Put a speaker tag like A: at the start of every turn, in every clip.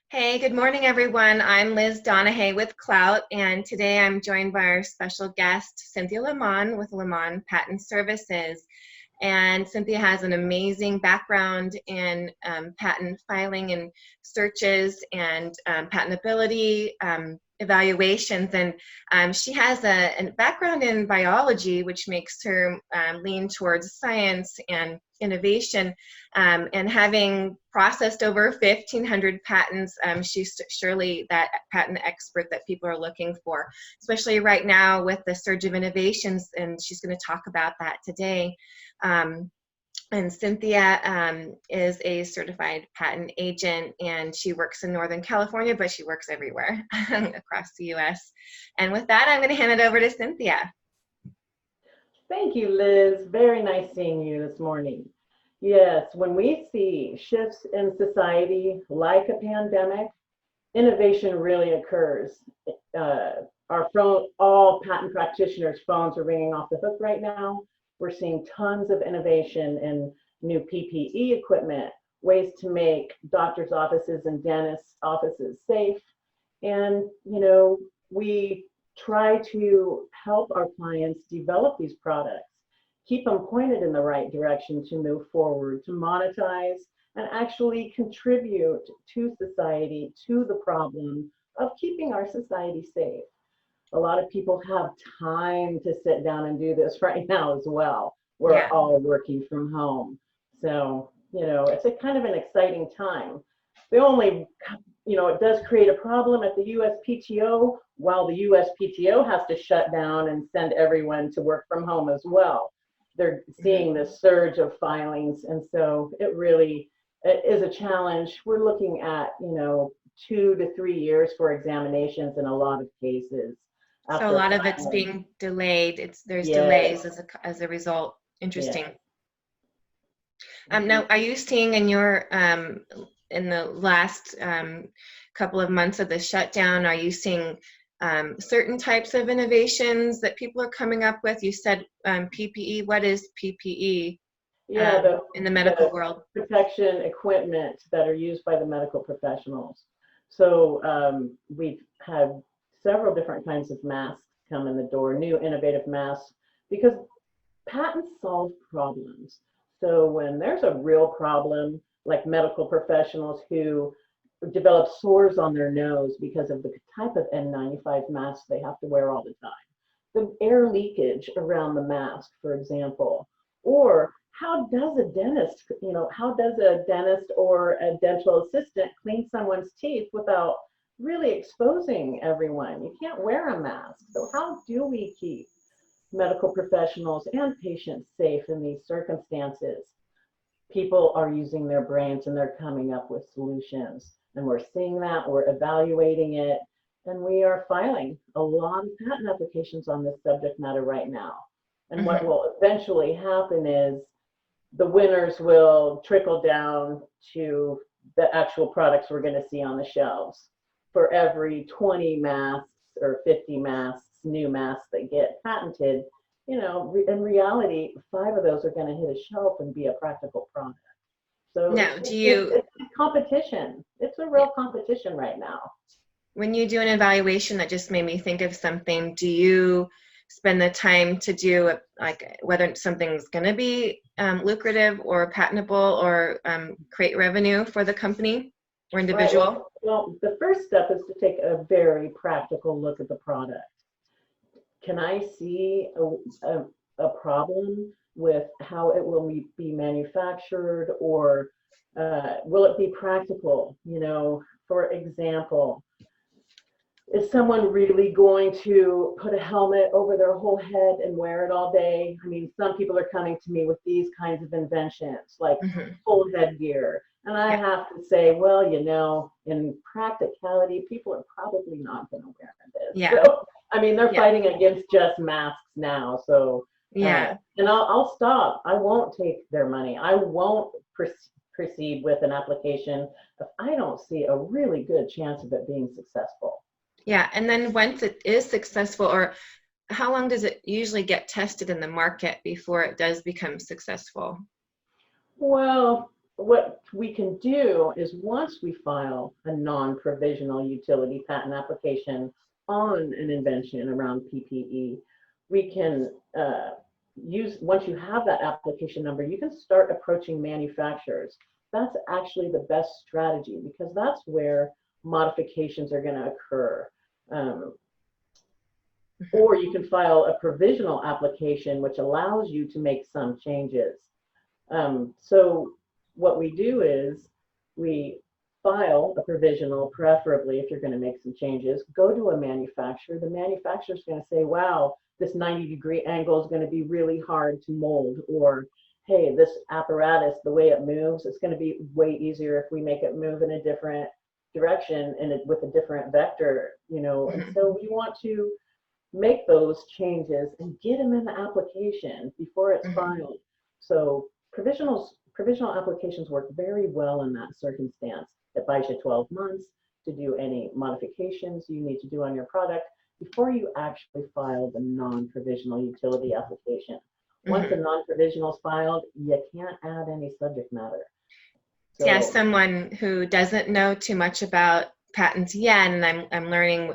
A: Hey, good morning, everyone. I'm Liz Donahue with Clout, and today I'm joined by our special guest, Cynthia Lamon with Lamon Patent Services. And Cynthia has an amazing background in patent filing and searches and patentability evaluations. And she has a background in biology, which makes her lean towards science and innovation. And having processed over 1,500 patents, she's surely that patent expert that people are looking for, especially right now with the surge of innovations. And she's going to talk about that today. And Cynthia is a certified patent agent, and she works in Northern California, but she works everywhere across the U.S. And with that, I'm going to hand it over to Cynthia.
B: Thank you, Liz. Very nice seeing you this morning. Yes, when we see shifts in society like a pandemic, innovation really occurs. All patent practitioners' phones are ringing off the hook right now. We're seeing tons of innovation in new PPE equipment, ways to make doctors' offices and dentists' offices safe. And, we try to help our clients develop these products, keep them pointed in the right direction to move forward, to monetize, and actually contribute to society, to the problem of keeping our society safe. A lot of people have time to sit down and do this right now as well. We're all working from home. So, it's a kind of an exciting time. The only, it does create a problem at the USPTO, while the USPTO has to shut down and send everyone to work from home as well. They're seeing this surge of filings. And so it really is a challenge. We're looking at, 2 to 3 years for examinations in a lot of cases.
A: So a lot of it's being delayed. There's delays as a result. Interesting. Now, are you seeing in your in the last couple of months of the shutdown, are you seeing certain types of innovations that people are coming up with? You said PPE. What is PPE? In the medical world.
B: Protection equipment that are used by the medical professionals. So we've had several different kinds of masks come in the door, new innovative masks, because patents solve problems. So when there's a real problem, like medical professionals who develop sores on their nose because of the type of N95 mask they have to wear all the time, the air leakage around the mask, for example, or how does a dentist or a dental assistant clean someone's teeth without really exposing everyone? You can't wear a mask. So how do we keep medical professionals and patients safe in these circumstances? People are using their brains and they're coming up with solutions. And we're seeing that, we're evaluating it, and we are filing a lot of patent applications on this subject matter right now. And what will eventually happen is the winners will trickle down to the actual products we're going to see on the shelves. For every 20 masks or 50 masks, new masks that get patented, in reality, 5 of those are going to hit a shelf and be a practical product. So
A: now,
B: it's a competition. It's a real competition right now.
A: When you do an evaluation, that just made me think of something. Do you spend the time to do like whether something's going to be lucrative or patentable or create revenue for the company or individual?
B: Right. Well, the first step is to take a very practical look at the product. Can I see a problem with how it will be manufactured, or will it be practical? For example, is someone really going to put a helmet over their whole head and wear it all day? I mean, some people are coming to me with these kinds of inventions, like full headgear. And I have to say, well, in practicality, people are probably not going to wear this. So, I mean, they're fighting against just masks now. So, and I'll stop. I won't take their money. I won't proceed with an application if I don't see a really good chance of it being successful.
A: Yeah, and then once it is successful, or how long does it usually get tested in the market before it does become successful?
B: Well, what we can do is once we file a non-provisional utility patent application on an invention around PPE, we can once you have that application number, you can start approaching manufacturers. That's actually the best strategy because that's where modifications are going to occur. Or you can file a provisional application, which allows you to make some changes. So what we do is we file a provisional, preferably if you're going to make some changes, go to a manufacturer. The manufacturer is going to say, wow, this 90-degree angle is going to be really hard to mold, or hey, this apparatus, the way it moves, it's going to be way easier if we make it move in a different direction and with a different vector, you know. And so we want to make those changes and get them in the application before it's filed. So provisional applications work very well in that circumstance. It buys you 12 months to do any modifications you need to do on your product before you actually file the non-provisional utility application. Once the non-provisional is filed, you can't add any subject matter. So,
A: yeah, someone who doesn't know too much about patents yet, and I'm learning,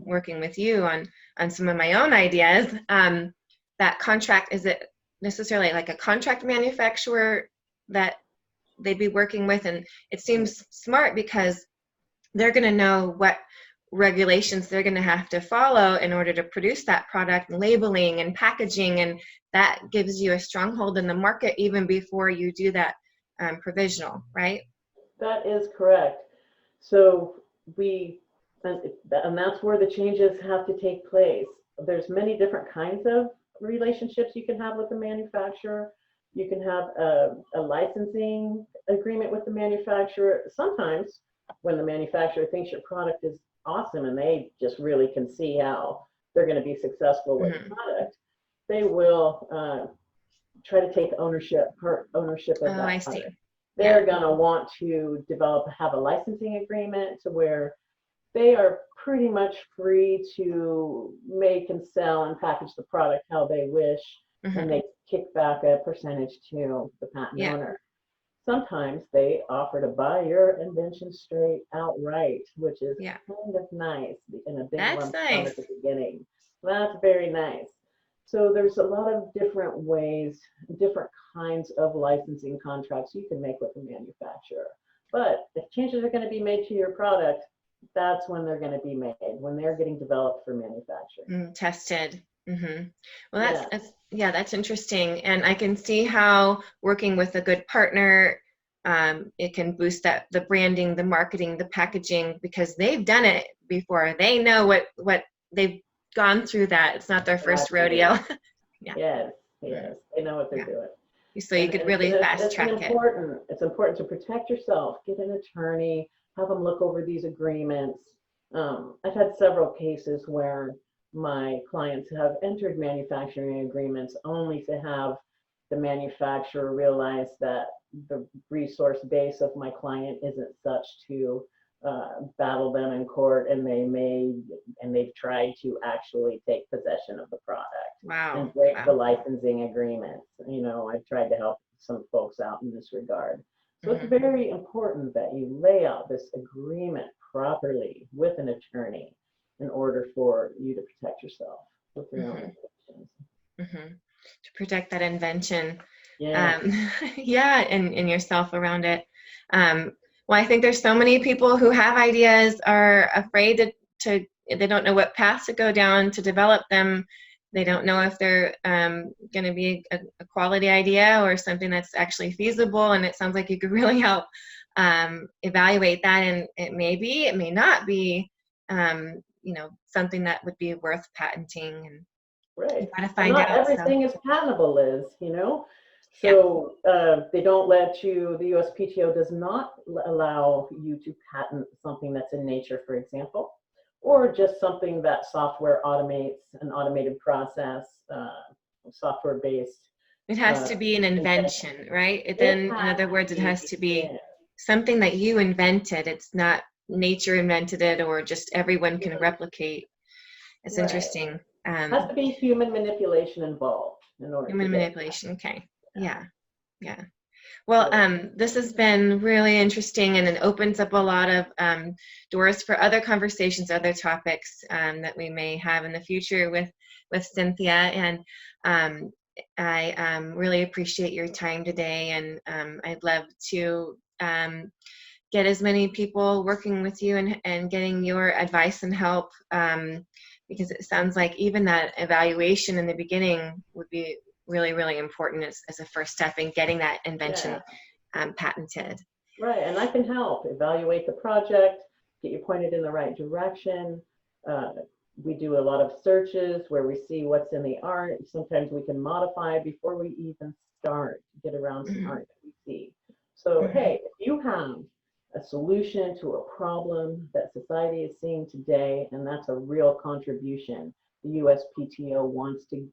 A: working with you on some of my own ideas. That contract, is it necessarily like a contract manufacturer that they'd be working with? And it seems smart because they're going to know what regulations they're going to have to follow in order to produce that product, labeling and packaging, and that gives you a stronghold in the market even before you do that provisional, right?
B: that is correct. So and that's where the changes have to take place. There's many different kinds of relationships you can have with the manufacturer. You can have a licensing agreement with the manufacturer. Sometimes when the manufacturer thinks your product is awesome and they just really can see how they're going to be successful with the product, they will try to take part ownership of that
A: I
B: product.
A: see.
B: They're going to want to have a licensing agreement to where they are pretty much free to make and sell and package the product how they wish, and they kick back a percentage to the patent owner. Sometimes they offer to buy your invention straight outright, which is kind of nice, in a big lump sum at the beginning. That's very nice. So there's a lot of different ways, different kinds of licensing contracts you can make with the manufacturer. But if changes are going to be made to your product, that's when they're going to be made, when they're getting developed for manufacturing.
A: Tested. Well, that's interesting. And I can see how working with a good partner, it can boost the branding, the marketing, the packaging, because they've done it before. They know what they've gone through that. It's not their first rodeo.
B: Yes, they know what they're doing.
A: So you could really fast track it.
B: It's important to protect yourself. Get an attorney, have them look over these agreements. I've had several cases where my clients have entered manufacturing agreements only to have the manufacturer realize that the resource base of my client isn't such to battle them in court, and they've tried to actually take possession of the product and break the licensing agreements. You know, I've tried to help some folks out in this regard. So it's very important that you lay out this agreement properly with an attorney in order for you to protect yourself with your own inventions.
A: To protect that invention.
B: Yeah.
A: And yourself around it. Well, I think there's so many people who have ideas, are afraid to they don't know what path to go down to develop them. They don't know if they're going to be a quality idea or something that's actually feasible. And it sounds like you could really help evaluate that. And it may not be, something that would be worth patenting. And
B: right.
A: Try to find
B: not
A: out.
B: Everything is patentable, Liz, So they don't let you, the USPTO does not allow you to patent something that's in nature, for example, or just something that software automates, an automated process, software-based.
A: It has to be an invention, right? In other words, it has to be something that you invented. It's not nature invented it or just everyone can replicate. It's interesting.
B: Has to be human manipulation involved in order.
A: Human manipulation, okay. Yeah. Well, this has been really interesting, and it opens up a lot of doors for other conversations, other topics that we may have in the future with Cynthia. And I really appreciate your time today, and I'd love to get as many people working with you and getting your advice and help, because it sounds like even that evaluation in the beginning would be really, really important as a first step in getting that invention patented.
B: Right, and I can help evaluate the project, get you pointed in the right direction. We do a lot of searches where we see what's in the art. Sometimes we can modify before we even start to get around some art that we see. So, hey, if you have a solution to a problem that society is seeing today, and that's a real contribution, the USPTO wants to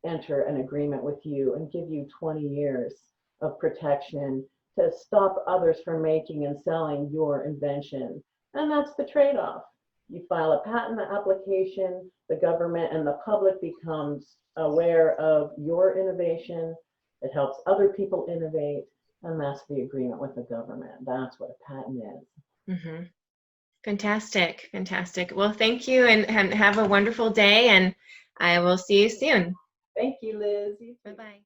B: enter an agreement with you and give you 20 years of protection to stop others from making and selling your invention. And that's the trade-off. You file a patent application, the government and the public becomes aware of your innovation. It helps other people innovate, and that's the agreement with the government. That's what a patent is.
A: Mm-hmm. Fantastic, fantastic. Well, thank you, and have a wonderful day, and I will see you soon.
B: Thank you, Liz.
A: Bye-bye.